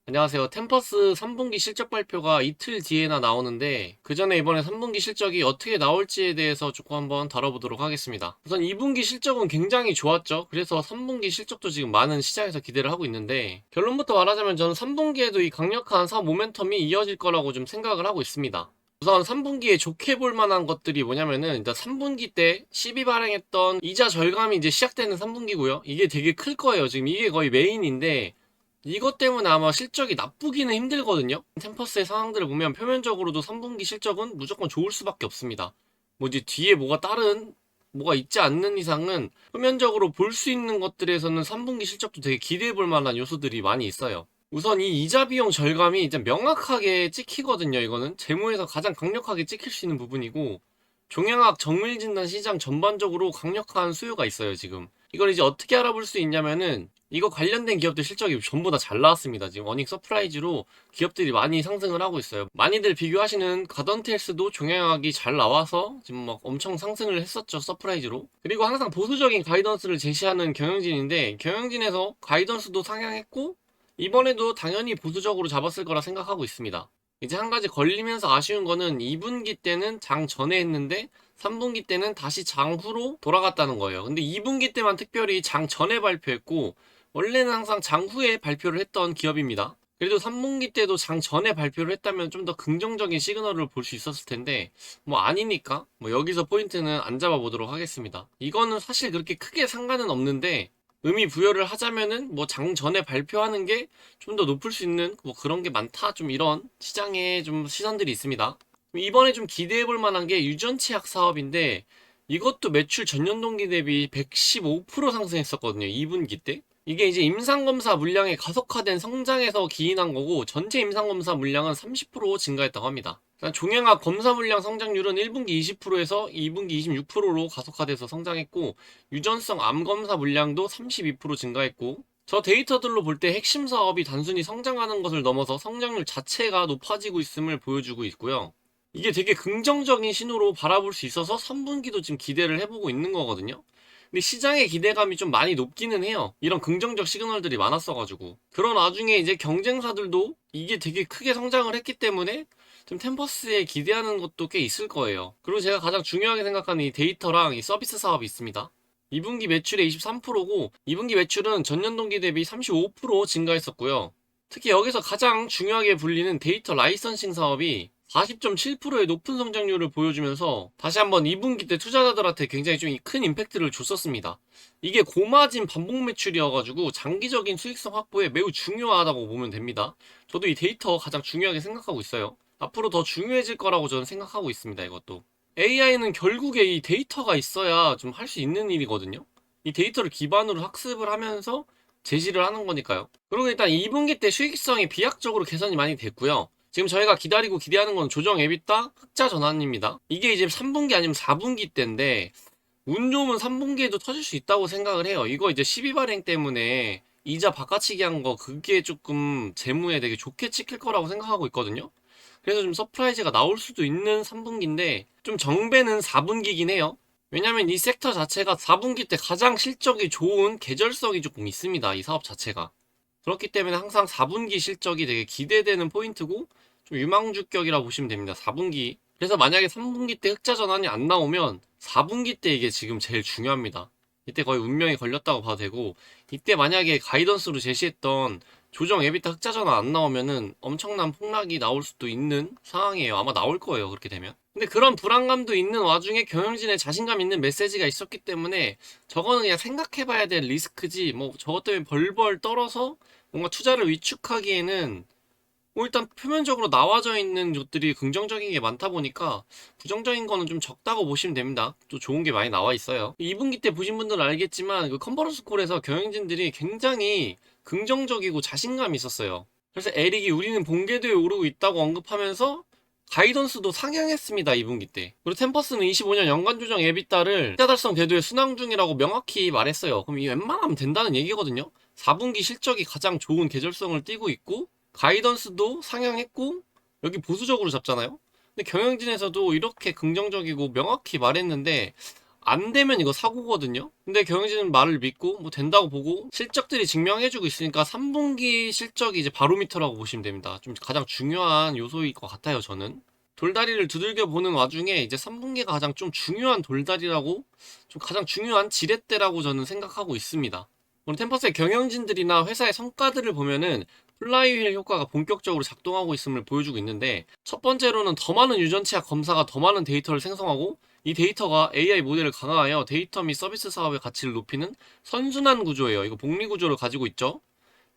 안녕하세요. 템퍼스 3분기 실적 발표가 이틀 뒤에나 나오는데 그 전에 이번에 3분기 실적이 어떻게 나올지에 대해서 조금 한번 다뤄보도록 하겠습니다. 우선 2분기 실적은 굉장히 좋았죠. 그래서 3분기 실적도 지금 많은 시장에서 기대를 하고 있는데 결론부터 말하자면 저는 3분기에도 이 강력한 사업 모멘텀이 이어질 거라고 좀 생각을 하고 있습니다. 우선 3분기에 좋게 볼 만한 것들이 뭐냐면은 일단 3분기 때 12 발행했던 이자 절감이 이제 시작되는 3분기고요. 이게 되게 클 거예요. 지금 이게 거의 메인인데 이것 때문에 아마 실적이 나쁘기는 힘들거든요. 템퍼스의 상황들을 보면 표면적으로도 3분기 실적은 무조건 좋을 수밖에 없습니다. 뭐 이제 뒤에 다른 뭐가 있지 않는 이상은 표면적으로 볼 수 있는 것들에서는 3분기 실적도 되게 기대해 볼 만한 요소들이 많이 있어요. 우선 이 이자 비용 절감이 이제 명확하게 찍히거든요. 이거는 재무에서 가장 강력하게 찍힐 수 있는 부분이고 종양학 정밀진단 시장 전반적으로 강력한 수요가 있어요, 지금. 이걸 이제 어떻게 알아볼 수 있냐면은 이거 관련된 기업들 실적이 전부 다 잘 나왔습니다. 지금 어닝 서프라이즈로 기업들이 많이 상승을 하고 있어요. 많이들 비교하시는 가던텔스도 종양학이 잘 나와서 지금 막 엄청 상승을 했었죠. 서프라이즈로. 그리고 항상 보수적인 가이던스를 제시하는 경영진인데 경영진에서 가이던스도 상향했고 이번에도 당연히 보수적으로 잡았을 거라 생각하고 있습니다. 이제 한 가지 걸리면서 아쉬운 거는 2분기 때는 장 전에 했는데 3분기 때는 다시 장 후로 돌아갔다는 거예요. 근데 2분기 때만 특별히 장 전에 발표했고 원래는 항상 장 후에 발표를 했던 기업입니다. 그래도 3분기 때도 장 전에 발표를 했다면 좀 더 긍정적인 시그널을 볼 수 있었을 텐데 뭐 아니니까 뭐 여기서 포인트는 안 잡아보도록 하겠습니다. 이거는 사실 그렇게 크게 상관은 없는데 의미 부여를 하자면은 뭐 장 전에 발표하는 게 좀 더 높을 수 있는 뭐 그런 게 많다 좀 이런 시장에 좀 시선들이 있습니다. 이번에 좀 기대해 볼 만한 게 유전치약 사업인데 이것도 매출 전년 동기 대비 115% 상승했었거든요. 2분기 때. 이게 이제 임상검사 물량의 가속화된 성장에서 기인한 거고 전체 임상검사 물량은 30% 증가했다고 합니다. 종양학 검사 물량 성장률은 1분기 20%에서 2분기 26%로 가속화돼서 성장했고 유전성 암 검사 물량도 32% 증가했고 저 데이터들로 볼 때 핵심 사업이 단순히 성장하는 것을 넘어서 성장률 자체가 높아지고 있음을 보여주고 있고요. 이게 되게 긍정적인 신호로 바라볼 수 있어서 3분기도 지금 기대를 해보고 있는 거거든요. 근데 시장의 기대감이 좀 많이 높기는 해요. 이런 긍정적 시그널들이 많았어가지고. 그런 와중에 이제 경쟁사들도 이게 되게 크게 성장을 했기 때문에 좀 템퍼스에 기대하는 것도 꽤 있을 거예요. 그리고 제가 가장 중요하게 생각하는 이 데이터랑 이 서비스 사업이 있습니다. 2분기 매출의 23%고 2분기 매출은 전년 동기 대비 35% 증가했었고요. 특히 여기서 가장 중요하게 불리는 데이터 라이선싱 사업이 40.7%의 높은 성장률을 보여주면서 다시 한번 2분기 때 투자자들한테 굉장히 좀 큰 임팩트를 줬었습니다. 이게 고마진 반복 매출이어가지고 장기적인 수익성 확보에 매우 중요하다고 보면 됩니다. 저도 이 데이터 가장 중요하게 생각하고 있어요. 앞으로 더 중요해질 거라고 저는 생각하고 있습니다. 이것도. AI는 결국에 이 데이터가 있어야 좀 할 수 있는 일이거든요. 이 데이터를 기반으로 학습을 하면서 제시를 하는 거니까요. 그리고 일단 2분기 때 수익성이 비약적으로 개선이 많이 됐고요. 지금 저희가 기다리고 기대하는 건 조정 EBITDA 흑자 전환입니다. 이게 이제 3분기 아니면 4분기 때인데 운 좋으면 3분기에도 터질 수 있다고 생각을 해요. 이거 이제 12발행 때문에 이자 바꿔치기 한 거 그게 조금 재무에 되게 좋게 찍힐 거라고 생각하고 있거든요. 그래서 좀 서프라이즈가 나올 수도 있는 3분기인데 좀 정배는 4분기긴 해요. 왜냐면 이 섹터 자체가 4분기 때 가장 실적이 좋은 계절성이 조금 있습니다. 이 사업 자체가. 그렇기 때문에 항상 4분기 실적이 되게 기대되는 포인트고 좀 유망주격이라고 보시면 됩니다. 4분기. 그래서 만약에 3분기 때 흑자 전환이 안 나오면 4분기 때 이게 지금 제일 중요합니다. 이때 거의 운명이 걸렸다고 봐도 되고 이때 만약에 가이던스로 제시했던 조정 에비타 흑자 전환 안 나오면은 엄청난 폭락이 나올 수도 있는 상황이에요. 아마 나올 거예요. 그렇게 되면. 근데 그런 불안감도 있는 와중에 경영진의 자신감 있는 메시지가 있었기 때문에 저거는 그냥 생각해봐야 될 리스크지 뭐 저것 때문에 벌벌 떨어서 뭔가 투자를 위축하기에는 뭐 일단 표면적으로 나와져 있는 것들이 긍정적인 게 많다 보니까 부정적인 거는 좀 적다고 보시면 됩니다. 또 좋은 게 많이 나와 있어요. 2분기 때 보신 분들은 알겠지만 그 컨퍼런스 콜에서 경영진들이 굉장히 긍정적이고 자신감이 있었어요. 그래서 에릭이 우리는 본궤도에 오르고 있다고 언급하면서 가이던스도 상향했습니다. 2분기 때. 그리고 템퍼스는 25년 연간 조정 에비타를 흑자 달성 궤도에 순항 중이라고 명확히 말했어요. 그럼 이 웬만하면 된다는 얘기거든요. 4분기 실적이 가장 좋은 계절성을 띠고 있고 가이던스도 상향했고 여기 보수적으로 잡잖아요. 근데 경영진에서도 이렇게 긍정적이고 명확히 말했는데 안 되면 이거 사고거든요. 근데 경영진은 말을 믿고 뭐 된다고 보고 실적들이 증명해주고 있으니까 3분기 실적이 이제 바로미터라고 보시면 됩니다. 좀 가장 중요한 요소일 것 같아요, 저는. 돌다리를 두들겨 보는 와중에 이제 3분기가 가장 좀 중요한 돌다리라고, 좀 가장 중요한 지렛대라고 저는 생각하고 있습니다. 오늘 템퍼스의 경영진들이나 회사의 성과들을 보면은 플라이휠 효과가 본격적으로 작동하고 있음을 보여주고 있는데, 첫 번째로는 더 많은 유전체약 검사가 더 많은 데이터를 생성하고, 이 데이터가 AI 모델을 강화하여 데이터 및 서비스 사업의 가치를 높이는 선순환 구조예요. 이거 복리 구조를 가지고 있죠.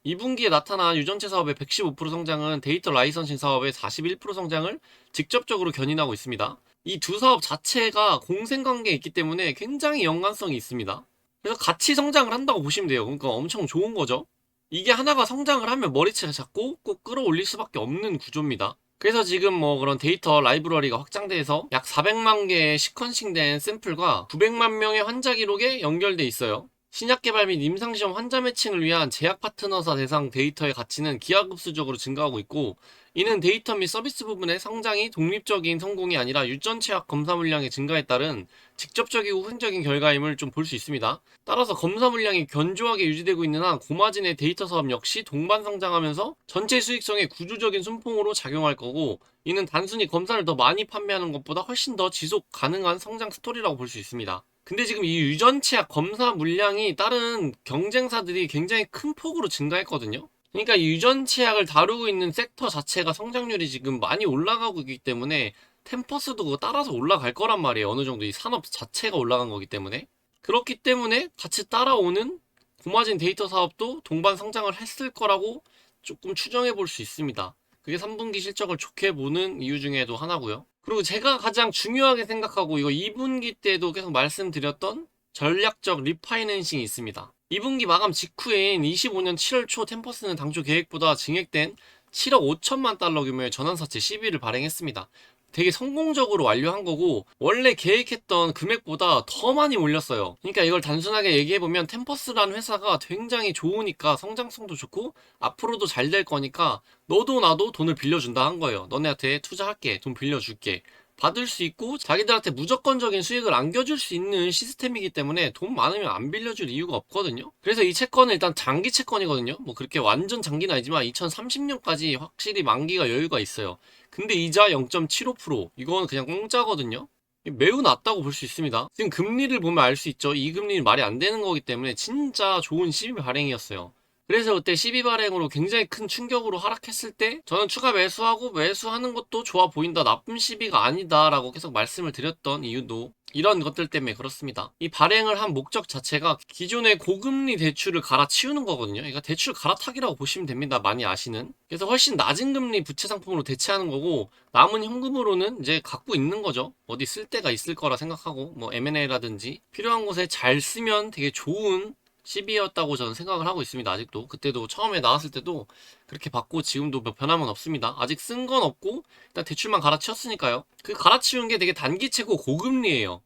2분기에 나타난 유전체 사업의 115% 성장은 데이터 라이선싱 사업의 41% 성장을 직접적으로 견인하고 있습니다. 이 두 사업 자체가 공생관계에 있기 때문에 굉장히 연관성이 있습니다. 그래서 같이 성장을 한다고 보시면 돼요. 그러니까 엄청 좋은 거죠. 이게 하나가 성장을 하면 머리채가 작고 꼭 끌어올릴 수밖에 없는 구조입니다. 그래서 지금 뭐 그런 데이터 라이브러리가 확장돼서 약 400만 개의 시퀀싱된 샘플과 900만 명의 환자 기록에 연결돼 있어요. 신약 개발 및 임상시험 환자 매칭을 위한 제약 파트너사 대상 데이터의 가치는 기하급수적으로 증가하고 있고, 이는 데이터 및 서비스 부분의 성장이 독립적인 성공이 아니라 유전체약 검사 물량의 증가에 따른 직접적이고 후행적인 결과임을 좀 볼 수 있습니다. 따라서 검사 물량이 견조하게 유지되고 있는 한 고마진의 데이터 사업 역시 동반 성장하면서 전체 수익성의 구조적인 순풍으로 작용할 거고, 이는 단순히 검사를 더 많이 판매하는 것보다 훨씬 더 지속 가능한 성장 스토리라고 볼 수 있습니다. 근데 지금 이 유전체약 검사 물량이 다른 경쟁사들이 굉장히 큰 폭으로 증가했거든요. 그러니까 이 유전체약을 다루고 있는 섹터 자체가 성장률이 지금 많이 올라가고 있기 때문에 템퍼스도 그거 따라서 올라갈 거란 말이에요. 어느 정도 이 산업 자체가 올라간 거기 때문에. 그렇기 때문에 같이 따라오는 고마진 데이터 사업도 동반 성장을 했을 거라고 조금 추정해 볼 수 있습니다. 그게 3분기 실적을 좋게 보는 이유 중에도 하나고요. 그리고 제가 가장 중요하게 생각하고 이거 2분기 때도 계속 말씀드렸던 전략적 리파이낸싱이 있습니다. 2분기 마감 직후인 25년 7월 초 템퍼스는 당초 계획보다 증액된 7억 5천만 달러 규모의 전환사채 CB를 발행했습니다. 되게 성공적으로 완료한 거고, 원래 계획했던 금액보다 더 많이 올렸어요. 그러니까 이걸 단순하게 얘기해보면 템퍼스라는 회사가 굉장히 좋으니까, 성장성도 좋고 앞으로도 잘 될 거니까 너도 나도 돈을 빌려준다 한 거예요. 너네한테 투자할게, 돈 빌려줄게, 받을 수 있고 자기들한테 무조건적인 수익을 안겨줄 수 있는 시스템이기 때문에 돈 많으면 안 빌려줄 이유가 없거든요. 그래서 이 채권은 일단 장기 채권이거든요. 뭐 그렇게 완전 장기는 아니지만 2030년까지 확실히 만기가 여유가 있어요. 근데 이자 0.75%, 이건 그냥 공짜거든요. 매우 낮다고 볼 수 있습니다. 지금 금리를 보면 알 수 있죠. 이 금리는 말이 안 되는 거기 때문에 진짜 좋은 시비 발행이었어요. 그래서 그때 시비 발행으로 굉장히 큰 충격으로 하락했을 때 저는 추가 매수하고, 매수하는 것도 좋아 보인다, 나쁜 시비가 아니다 라고 계속 말씀을 드렸던 이유도 이런 것들 때문에 그렇습니다. 이 발행을 한 목적 자체가 기존의 고금리 대출을 갈아치우는 거거든요. 그러니까 대출 갈아타기라고 보시면 됩니다. 많이 아시는. 그래서 훨씬 낮은 금리 부채 상품으로 대체하는 거고, 남은 현금으로는 이제 갖고 있는 거죠. 어디 쓸 데가 있을 거라 생각하고, 뭐 M&A라든지 필요한 곳에 잘 쓰면 되게 좋은 CB였다고 저는 생각을 하고 있습니다. 아직도. 그때도 처음에 나왔을 때도 그렇게 받고 지금도 뭐 변함은 없습니다. 아직 쓴 건 없고 일단 대출만 갈아치웠으니까요. 그 갈아치운 게 되게 단기채고 고금리예요.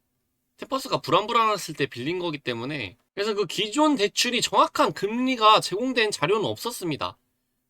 템퍼스가 불안불안했을 때 빌린 거기 때문에. 그래서 그 기존 대출이 정확한 금리가 제공된 자료는 없었습니다.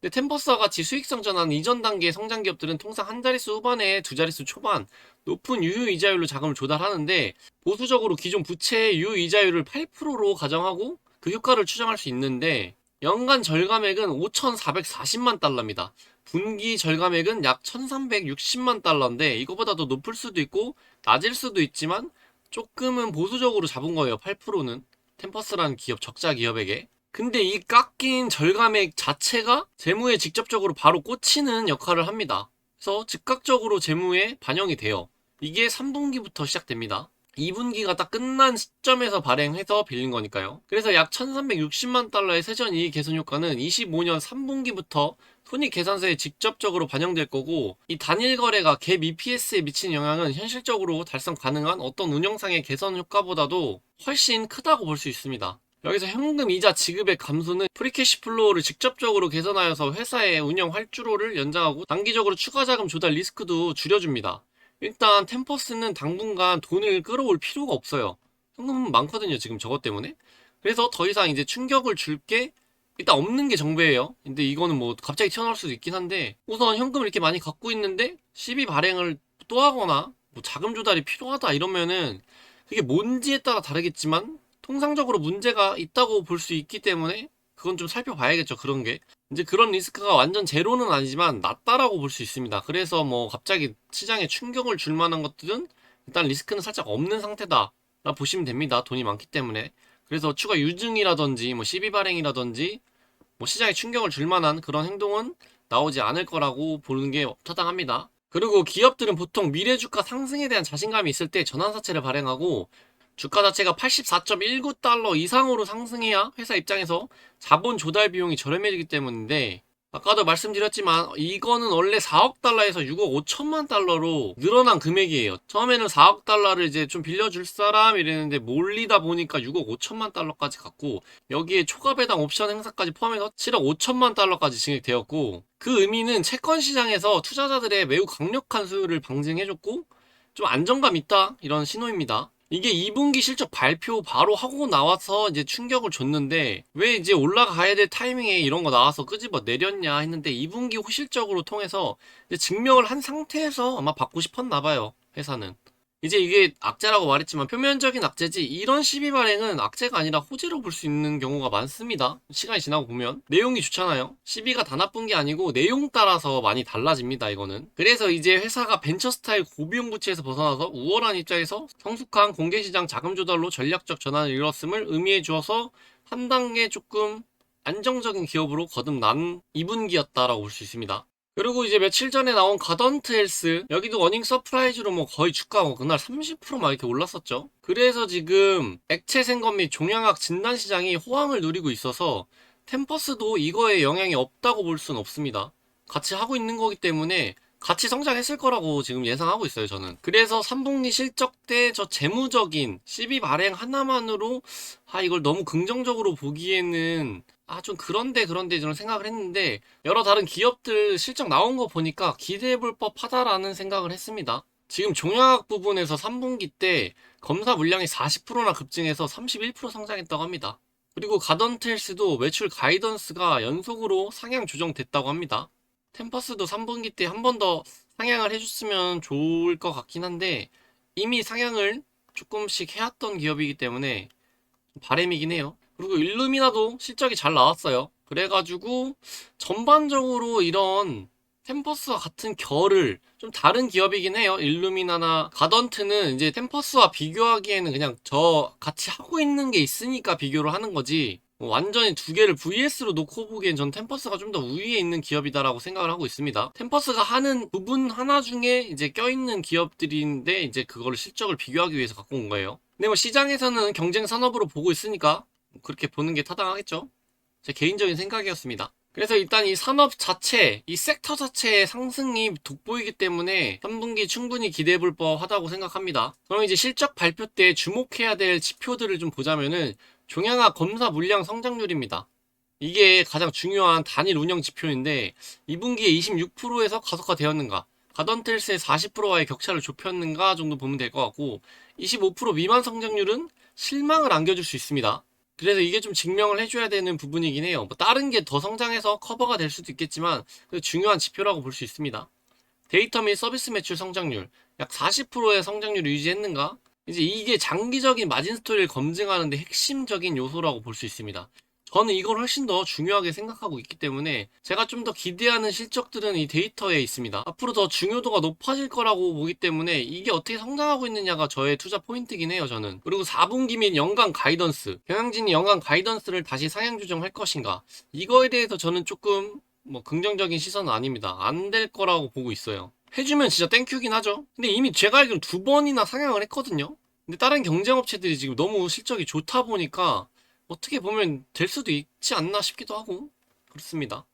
근데 템퍼스와 같이 수익성 전환 이전 단계의 성장 기업들은 통상 한 자릿수 후반에 두 자릿수 초반 높은 유효 이자율로 자금을 조달하는데, 보수적으로 기존 부채의 유효 이자율을 8%로 가정하고 그 효과를 추정할 수 있는데, 연간 절감액은 5,440만 달러입니다. 분기 절감액은 약 1,360만 달러인데, 이거보다 더 높을 수도 있고 낮을 수도 있지만 조금은 보수적으로 잡은 거예요. 8%는 템퍼스라는 기업, 적자 기업에게. 근데 이 깎인 절감액 자체가 재무에 직접적으로 바로 꽂히는 역할을 합니다. 그래서 즉각적으로 재무에 반영이 돼요. 이게 3분기부터 시작됩니다. 2분기가 딱 끝난 시점에서 발행해서 빌린 거니까요. 그래서 약 1360만 달러의 세전이익 개선 효과는 25년 3분기부터 손익계산서에 직접적으로 반영될 거고, 이 단일 거래가 갭 EPS에 미치는 영향은 현실적으로 달성 가능한 어떤 운영상의 개선 효과보다도 훨씬 크다고 볼 수 있습니다. 여기서 현금 이자 지급의 감소는 프리캐시 플로우를 직접적으로 개선하여서 회사의 운영 활주로를 연장하고 단기적으로 추가 자금 조달 리스크도 줄여줍니다. 일단 템퍼스는 당분간 돈을 끌어올 필요가 없어요. 현금은 많거든요, 지금 저것 때문에. 그래서 더 이상 이제 충격을 줄 게 일단 없는 게 정배예요. 근데 이거는 뭐 갑자기 튀어나올 수도 있긴 한데, 우선 현금을 이렇게 많이 갖고 있는데 시비 발행을 또 하거나 뭐 자금 조달이 필요하다 이러면은 그게 뭔지에 따라 다르겠지만 통상적으로 문제가 있다고 볼 수 있기 때문에 그건 좀 살펴봐야겠죠. 그런 게 이제 그런 리스크가 완전 제로는 아니지만 낮다라고 볼 수 있습니다. 그래서 뭐 갑자기 시장에 충격을 줄 만한 것들은 일단 리스크는 살짝 없는 상태다 라 보시면 됩니다. 돈이 많기 때문에. 그래서 추가 유증이라든지 뭐 시비 발행이라든지 뭐 시장에 충격을 줄 만한 그런 행동은 나오지 않을 거라고 보는 게 타당합니다. 그리고 기업들은 보통 미래 주가 상승에 대한 자신감이 있을 때 전환사채를 발행하고 주가 자체가 84.19달러 이상으로 상승해야 회사 입장에서 자본 조달 비용이 저렴해지기 때문인데, 아까도 말씀드렸지만 이거는 원래 4억 달러에서 6억 5천만 달러로 늘어난 금액이에요. 처음에는 4억 달러를 이제 좀 빌려줄 사람 이랬는데 몰리다 보니까 6억 5천만 달러까지 갔고, 여기에 초과 배당 옵션 행사까지 포함해서 7억 5천만 달러까지 증액되었고, 그 의미는 채권 시장에서 투자자들의 매우 강력한 수요를 방증해줬고 좀 안정감 있다 이런 신호입니다. 이게 2분기 실적 발표 바로 하고 나와서 이제 충격을 줬는데, 왜 이제 올라가야 될 타이밍에 이런 거 나와서 끄집어 내렸냐 했는데, 2분기 호실적으로 통해서 이제 증명을 한 상태에서 아마 받고 싶었나 봐요, 회사는. 이제 이게 악재라고 말했지만 표면적인 악재지, 이런 시비 발행은 악재가 아니라 호재로 볼 수 있는 경우가 많습니다. 시간이 지나고 보면 내용이 좋잖아요. 시비가 다 나쁜 게 아니고 내용 따라서 많이 달라집니다, 이거는. 그래서 이제 회사가 벤처 스타일 고비용 부채에서 벗어나서 우월한 입장에서 성숙한 공개시장 자금 조달로 전략적 전환을 이뤘음을 의미해 주어서 한 단계 조금 안정적인 기업으로 거듭난 2분기였다라고 볼 수 있습니다. 그리고 이제 며칠 전에 나온 가던트 헬스, 여기도 어닝 서프라이즈로 뭐 거의 주가가 그날 30%막 이렇게 올랐었죠. 그래서 지금 액체 생건 및 종양학 진단 시장이 호황을 누리고 있어서 템퍼스도 이거에 영향이 없다고 볼 수는 없습니다. 같이 하고 있는 거기 때문에 같이 성장했을 거라고 지금 예상하고 있어요, 저는. 그래서 3분기 실적 때 저 재무적인 시비 발행 하나만으로 이걸 너무 긍정적으로 보기에는 좀 그런데 저는 생각을 했는데, 여러 다른 기업들 실적 나온 거 보니까 기대해볼 법하다라는 생각을 했습니다. 지금 종양학 부분에서 3분기 때 검사 물량이 40%나 급증해서 31% 성장했다고 합니다. 그리고 가던트 헬스도 매출 가이던스가 연속으로 상향 조정됐다고 합니다. 템퍼스도 3분기 때 한 번 더 상향을 해줬으면 좋을 것 같긴 한데, 이미 상향을 조금씩 해왔던 기업이기 때문에 바램이긴 해요. 그리고 일루미나도 실적이 잘 나왔어요. 그래가지고 전반적으로 이런 템퍼스와 같은 결을 좀 다른 기업이긴 해요. 일루미나나 가던트는 이제 템퍼스와 비교하기에는 그냥 저 같이 하고 있는 게 있으니까 비교를 하는 거지, 완전히 두 개를 VS로 놓고 보기엔 전 템퍼스가 좀 더 우위에 있는 기업이다라고 생각을 하고 있습니다. 템퍼스가 하는 부분 하나 중에 이제 껴있는 기업들인데, 이제 그거를 실적을 비교하기 위해서 갖고 온 거예요. 근데 뭐 시장에서는 경쟁 산업으로 보고 있으니까 그렇게 보는 게 타당하겠죠. 제 개인적인 생각이었습니다. 그래서 일단 이 산업 자체, 이 섹터 자체의 상승이 돋보이기 때문에 3분기 충분히 기대해볼 법하다고 생각합니다. 그럼 이제 실적 발표 때 주목해야 될 지표들을 좀 보자면은, 종양학 검사 물량 성장률입니다. 이게 가장 중요한 단일 운영 지표인데, 2분기에 26%에서 가속화되었는가, 가던텔스의 40%와의 격차를 좁혔는가 정도 보면 될 것 같고, 25% 미만 성장률은 실망을 안겨줄 수 있습니다. 그래서 이게 좀 증명을 해줘야 되는 부분이긴 해요. 뭐 다른 게 더 성장해서 커버가 될 수도 있겠지만 중요한 지표라고 볼 수 있습니다. 데이터 및 서비스 매출 성장률 약 40%의 성장률을 유지했는가? 이제 이게 장기적인 마진 스토리를 검증하는데 핵심적인 요소라고 볼 수 있습니다. 저는 이걸 훨씬 더 중요하게 생각하고 있기 때문에 제가 좀 더 기대하는 실적들은 이 데이터에 있습니다. 앞으로 더 중요도가 높아질 거라고 보기 때문에 이게 어떻게 성장하고 있느냐가 저의 투자 포인트긴 해요, 저는. 그리고 4분기 및 연간 가이던스, 경영진이 연간 가이던스를 다시 상향 조정할 것인가, 이거에 대해서 저는 조금 긍정적인 시선은 아닙니다. 안 될 거라고 보고 있어요. 해주면 진짜 땡큐긴 하죠. 근데 이미 제가 알기로 두 번이나 상향을 했거든요. 근데 다른 경쟁업체들이 지금 너무 실적이 좋다 보니까 어떻게 보면 될 수도 있지 않나 싶기도 하고 그렇습니다.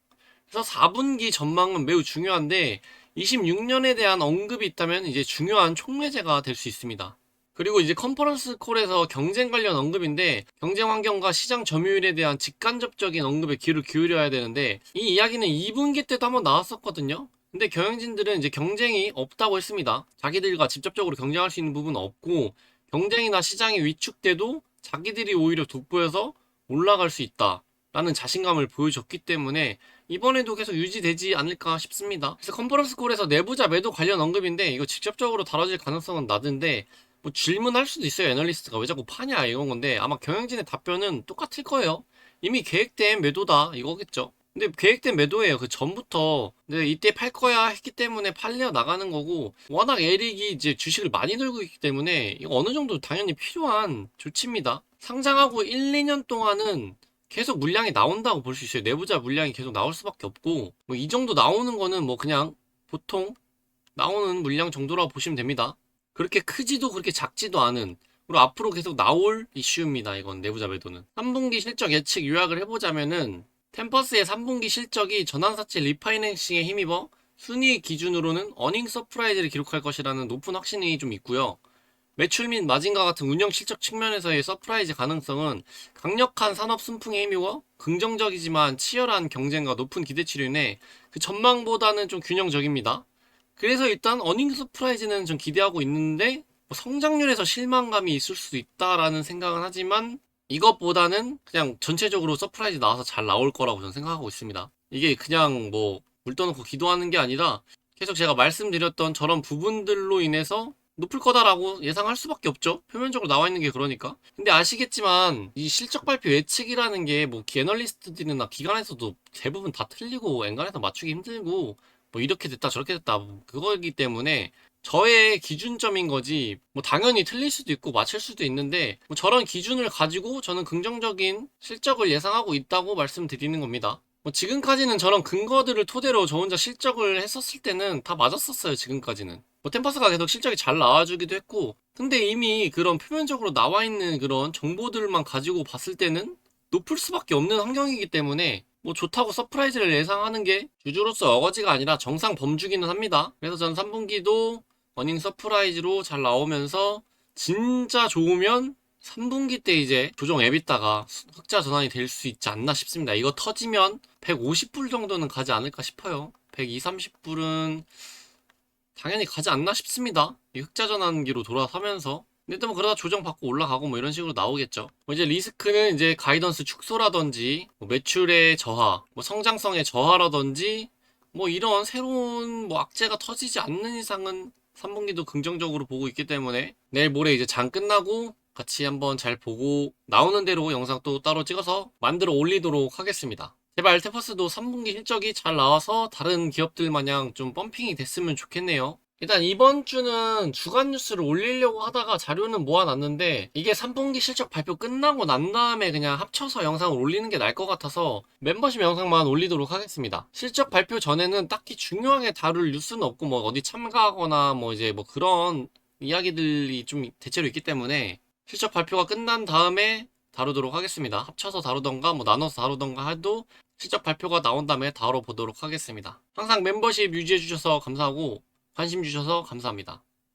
그래서 4분기 전망은 매우 중요한데, 26년에 대한 언급이 있다면 이제 중요한 촉매제가 될 수 있습니다. 그리고 이제 컨퍼런스 콜에서 경쟁 관련 언급인데, 경쟁 환경과 시장 점유율에 대한 직간접적인 언급에 귀를 기울여야 되는데, 이 이야기는 2분기 때도 한번 나왔었거든요. 근데 경영진들은 이제 경쟁이 없다고 했습니다. 자기들과 직접적으로 경쟁할 수 있는 부분은 없고, 경쟁이나 시장이 위축돼도 자기들이 오히려 돋보여서 올라갈 수 있다 라는 자신감을 보여줬기 때문에 이번에도 계속 유지되지 않을까 싶습니다. 그래서 컨퍼런스 콜에서 내부자 매도 관련 언급인데, 이거 직접적으로 다뤄질 가능성은 낮은데 뭐 질문할 수도 있어요. 애널리스트가 왜 자꾸 파냐 이런 건데 아마 경영진의 답변은 똑같을 거예요. 이미 계획된 매도다 이거겠죠. 근데 계획된 매도예요. 그 전부터 근데 이때 팔 거야 했기 때문에 팔려 나가는 거고 워낙 에릭이 이제 주식을 많이 들고 있기 때문에 이거 어느 정도 당연히 필요한 조치입니다. 상장하고 1, 2년 동안은 계속 물량이 나온다고 볼 수 있어요. 내부자 물량이 계속 나올 수밖에 없고 뭐 이 정도 나오는 거는 뭐 그냥 보통 나오는 물량 정도라고 보시면 됩니다. 그렇게 크지도 그렇게 작지도 않은 그리고 앞으로 계속 나올 이슈입니다. 이건 내부자 매도는 3분기 실적 예측 요약을 해보자면은 템퍼스의 3분기 실적이 전환사채 리파이낸싱에 힘입어 순이익 기준으로는 어닝 서프라이즈를 기록할 것이라는 높은 확신이 좀 있고요. 매출 및 마진과 같은 운영 실적 측면에서의 서프라이즈 가능성은 강력한 산업 순풍에 힘입어 긍정적이지만 치열한 경쟁과 높은 기대치로 인해 그 전망보다는 좀 균형적입니다. 그래서 일단 어닝 서프라이즈는 좀 기대하고 있는데 뭐 성장률에서 실망감이 있을 수도 있다라는 생각은 하지만 이것보다는 그냥 전체적으로 서프라이즈 나와서 잘 나올 거라고 저는 생각하고 있습니다. 이게 그냥 뭐 물 떠놓고 기도하는 게 아니라 계속 제가 말씀드렸던 저런 부분들로 인해서 높을 거다라고 예상할 수밖에 없죠. 표면적으로 나와 있는 게 그러니까. 근데 아시겠지만 이 실적 발표 예측이라는 게 뭐 애널리스트들이나 기관에서도 대부분 다 틀리고 엔간해서 맞추기 힘들고 뭐 이렇게 됐다 저렇게 됐다 뭐 그거이기 때문에 저의 기준점인 거지 뭐 당연히 틀릴 수도 있고 맞출 수도 있는데 뭐 저런 기준을 가지고 저는 긍정적인 실적을 예상하고 있다고 말씀드리는 겁니다. 뭐 지금까지는 저런 근거들을 토대로 저 혼자 실적을 했었을 때는 다 맞았었어요. 지금까지는 뭐 템퍼스가 계속 실적이 잘 나와주기도 했고 근데 이미 그런 표면적으로 나와 있는 그런 정보들만 가지고 봤을 때는 높을 수밖에 없는 환경이기 때문에 뭐 좋다고 서프라이즈를 예상하는 게 주주로서 어거지가 아니라 정상 범주기는 합니다. 그래서 전 3분기도 어닝 서프라이즈로 잘 나오면서 진짜 좋으면 3분기 때 이제 조정 에비타가 흑자 전환이 될 수 있지 않나 싶습니다. 이거 터지면 150불 정도는 가지 않을까 싶어요. 120, 30불은 당연히 가지 않나 싶습니다. 이 흑자 전환기로 돌아서면서. 근데 또 뭐 그러다 조정받고 올라가고 뭐 이런 식으로 나오겠죠. 뭐 이제 리스크는 이제 가이던스 축소라든지 뭐 매출의 저하, 뭐 성장성의 저하라든지 뭐 이런 새로운 뭐 악재가 터지지 않는 이상은 3분기도 긍정적으로 보고 있기 때문에 내일 모레 이제 장 끝나고 같이 한번 잘 보고 나오는 대로 영상 또 따로 찍어서 만들어 올리도록 하겠습니다. 제발 템퍼스도 3분기 실적이 잘 나와서 다른 기업들 마냥 좀 펌핑이 됐으면 좋겠네요. 일단 이번 주는 주간 뉴스를 올리려고 하다가 자료는 모아놨는데 이게 3분기 실적 발표 끝나고 난 다음에 그냥 합쳐서 영상을 올리는 게 나을 것 같아서 멤버십 영상만 올리도록 하겠습니다. 실적 발표 전에는 딱히 중요하게 다룰 뉴스는 없고 뭐 어디 참가하거나 뭐 이제 뭐 그런 이야기들이 좀 대체로 있기 때문에 실적 발표가 끝난 다음에 다루도록 하겠습니다. 합쳐서 다루던가 뭐 나눠서 다루던가 해도 실적 발표가 나온 다음에 다뤄보도록 하겠습니다. 항상 멤버십 유지해주셔서 감사하고 관심 주셔서 감사합니다.